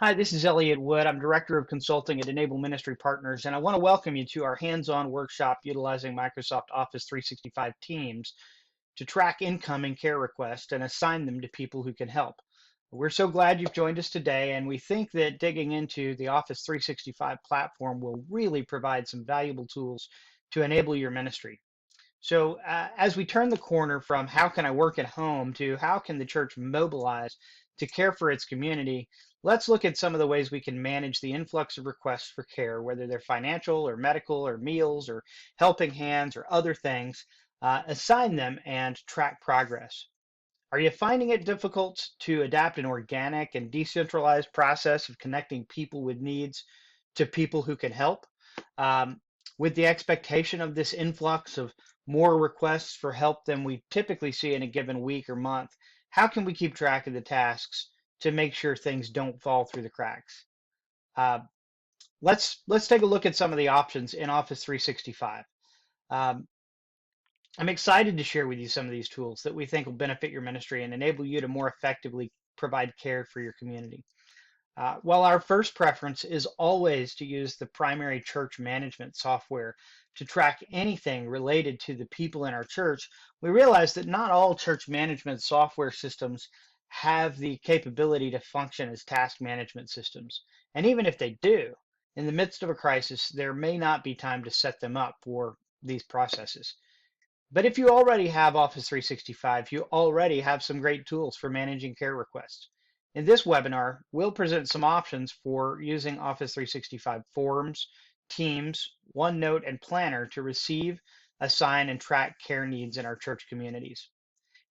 Hi, this is Elliot Wood. I'm Director of Consulting at Enable Ministry Partners, and I want to welcome you to our hands-on workshop utilizing Microsoft Office 365 Teams to track incoming care requests and assign them to people who can help. We're so glad you've joined us today, and we think that digging into the Office 365 platform will really provide some valuable tools to enable your ministry. So, as we turn the corner from how can I work at home to how can the church mobilize to care for its community, let's look at some of the ways we can manage the influx of requests for care, whether they're financial or medical or meals or helping hands or other things, assign them and track progress. Are you finding it difficult to adapt an organic and decentralized process of connecting people with needs to people who can help? Um, with the expectation of this influx of more requests for help than we typically see in a given week or month, how can we keep track of the tasks to make sure things don't fall through the cracks? Uh, let's take a look at some of the options in Office 365. Um, I'm excited to share with you some of these tools that we think will benefit your ministry and enable you to more effectively provide care for your community. While our first preference is always to use the primary church management software to track anything related to the people in our church, we realize that not all church management software systems have the capability to function as task management systems. And even if they do, in the midst of a crisis, there may not be time to set them up for these processes. But if you already have Office 365, you already have some great tools for managing care requests. In this webinar, we'll present some options for using Office 365 Forms, Teams, OneNote, and Planner to receive, assign, and track care needs in our church communities.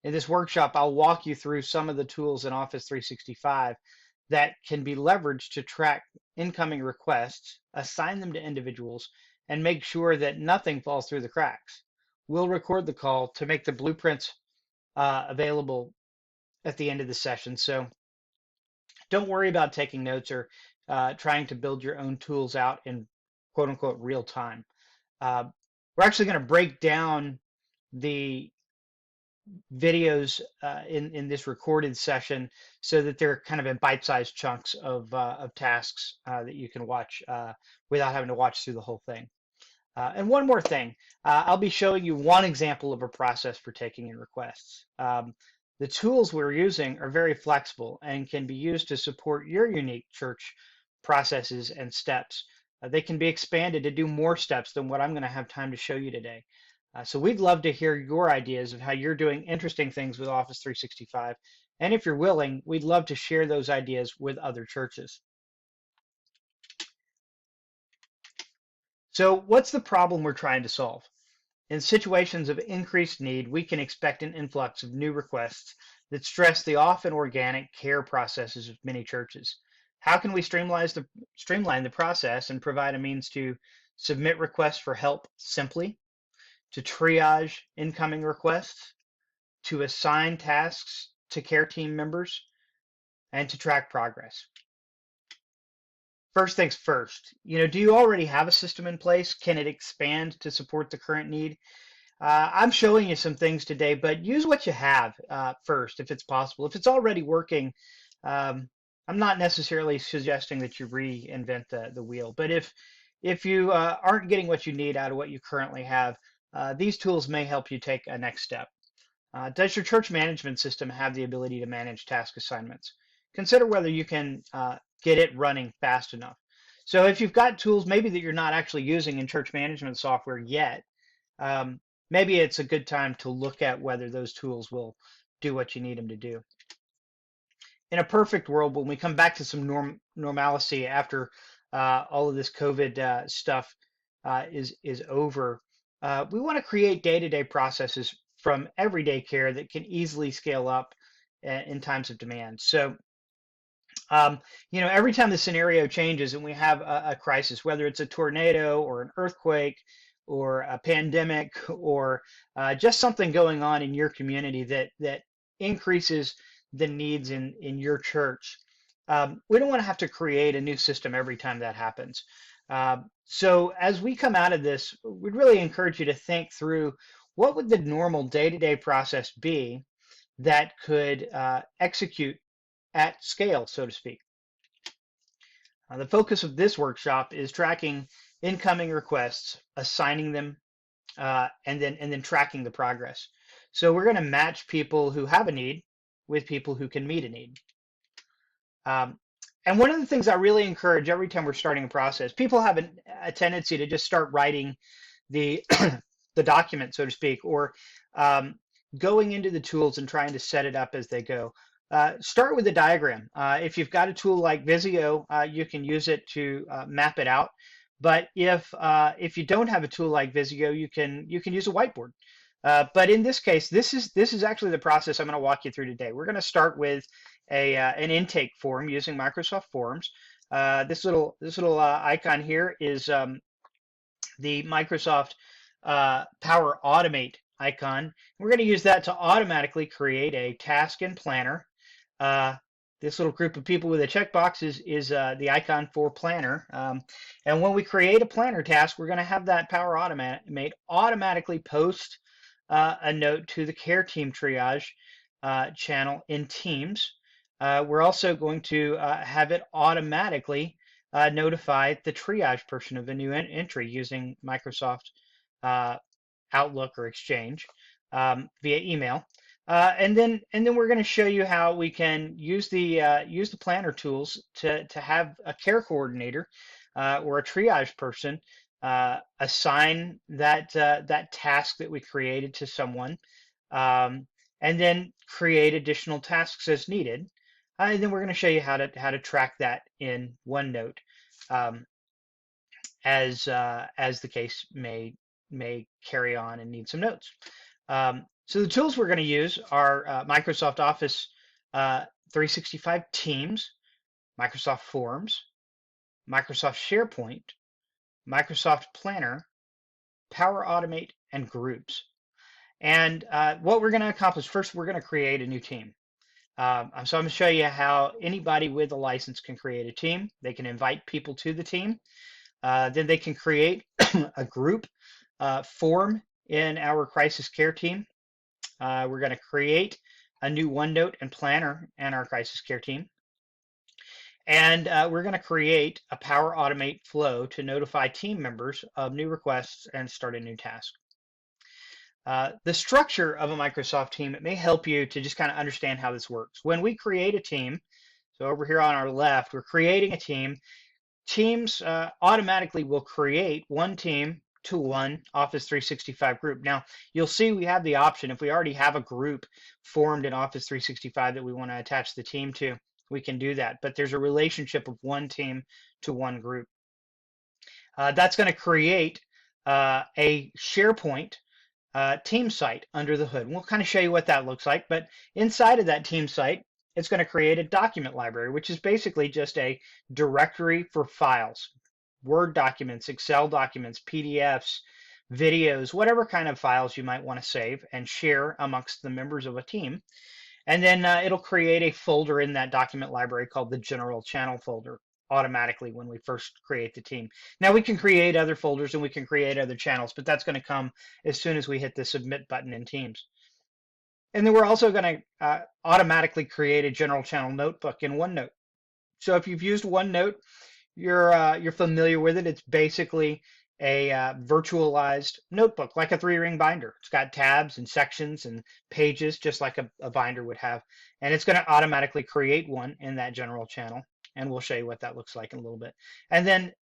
In this workshop, I'll walk you through some of the tools in Office 365 that can be leveraged to track incoming requests, assign them to individuals, and make sure that nothing falls through the cracks. We'll record the call to make the blueprints available at the end of the session. So don't worry about taking notes or trying to build your own tools out in quote unquote real time. Uh, we're actually going to break down the videos in this recorded session so that they're kind of in bite-sized chunks of tasks that you can watch without having to watch through the whole thing. And one more thing, I'll be showing you one example of a process for taking in requests. The tools we're using are very flexible and can be used to support your unique church processes and steps. They can be expanded to do more steps than what I'm going to have time to show you today. So we'd love to hear your ideas of how you're doing interesting things with Office 365. And if you're willing, we'd love to share those ideas with other churches. So what's the problem we're trying to solve? In situations of increased need, we can expect an influx of new requests that stress the often organic care processes of many churches. How can we streamline the process and provide a means to submit requests for help simply, to triage incoming requests, to assign tasks to care team members, and to track progress? First things first, do you already have a system in place? Can it expand to support the current need? I'm showing you some things today, but use what you have first if it's possible. If it's already working, um, I'm not necessarily suggesting that you reinvent the wheel, but if you aren't getting what you need out of what you currently have, these tools may help you take a next step. Does your church management system have the ability to manage task assignments? Consider whether you can get it running fast enough. So if you've got tools maybe that you're not actually using in church management software yet, um, maybe it's a good time to look at whether those tools will do what you need them to do. In a perfect world, when we come back to some normalcy after all of this COVID stuff is over, we want to create day-to-day processes from everyday care that can easily scale up in times of demand. So every time the scenario changes and we have a crisis, whether it's a tornado or an earthquake or a pandemic or just something going on in your community that increases the needs in your church, we don't want to have to create a new system every time that happens. So as we come out of this, we'd really encourage you to think through what would the normal day-to-day process be that could execute at scale, so to speak. The focus of this workshop is tracking incoming requests, assigning them, and then tracking the progress. So we're going to match people who have a need with people who can meet a need. Um, and one of the things I really encourage every time we're starting a process, people have a tendency to just start writing the the document, so to speak, or um, going into the tools and trying to set it up as they go. Start with a diagram. If you've got a tool like Visio, you can use it to map it out. But if you don't have a tool like Visio, you can use a whiteboard. But in this case, this is actually the process I'm going to walk you through today. We're going to start with an intake form using Microsoft Forms. This little icon here is the Microsoft Power Automate icon. We're going to use that to automatically create a task and planner. This little group of people with a checkbox is the icon for planner. And when we create a planner task, we're going to have that Power Automate automatically post a note to the care team triage channel in Teams. We're also going to have it automatically notify the triage person of a new entry using Microsoft Outlook or Exchange via email. And then we're going to show you how we can use the planner tools to have a care coordinator or a triage person assign that task that we created to someone, and then create additional tasks as needed. And then we're going to show you how to track that in OneNote, um, as the case may carry on and need some notes. So the tools we're going to use are Microsoft Office 365 Teams, Microsoft Forms, Microsoft SharePoint, Microsoft Planner, Power Automate, and Groups. And what we're going to accomplish first, we're going to create a new team. So I'm going to show you how anybody with a license can create a team. They can invite people to the team. Then they can create a group form in our crisis care team. We're going to create a new OneNote and planner in our crisis care team. And we're going to create a Power Automate flow to notify team members of new requests and start a new task. The structure of a Microsoft team, it may help you to just kind of understand how this works. When we create a team, so over here on our left, we're creating a team. Teams automatically will create one team to one Office 365 group. Now, you'll see we have the option, if we already have a group formed in Office 365 that we want to attach the team to, we can do that. But there's a relationship of one team to one group. That's going to create a SharePoint team site under the hood. We'll kind of show you what that looks like, but inside of that team site, it's going to create a document library, which is basically just a directory for files, Word documents, Excel documents, PDFs, videos, whatever kind of files you might want to save and share amongst the members of a team. And then it'll create a folder in that document library called the General Channel folder automatically when we first create the team. Now we can create other folders and we can create other channels, but that's going to come as soon as we hit the submit button in Teams. And then we're also going to automatically create a general channel notebook in OneNote. So if you've used OneNote, you're familiar with it. It's basically a virtualized notebook, like a 3-ring binder. It's got tabs and sections and pages, just like a binder would have. And it's going to automatically create one in that general channel. And we'll show you what that looks like in a little bit. And then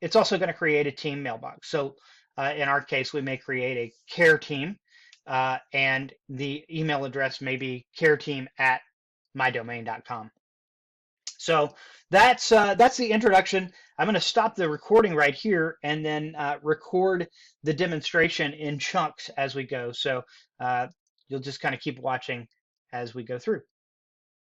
it's also going to create a team mailbox. So in our case, we may create a care team, and the email address may be careteam@mydomain.com. So that's the introduction. I'm going to stop the recording right here and then record the demonstration in chunks as we go. So you'll just kind of keep watching as we go through.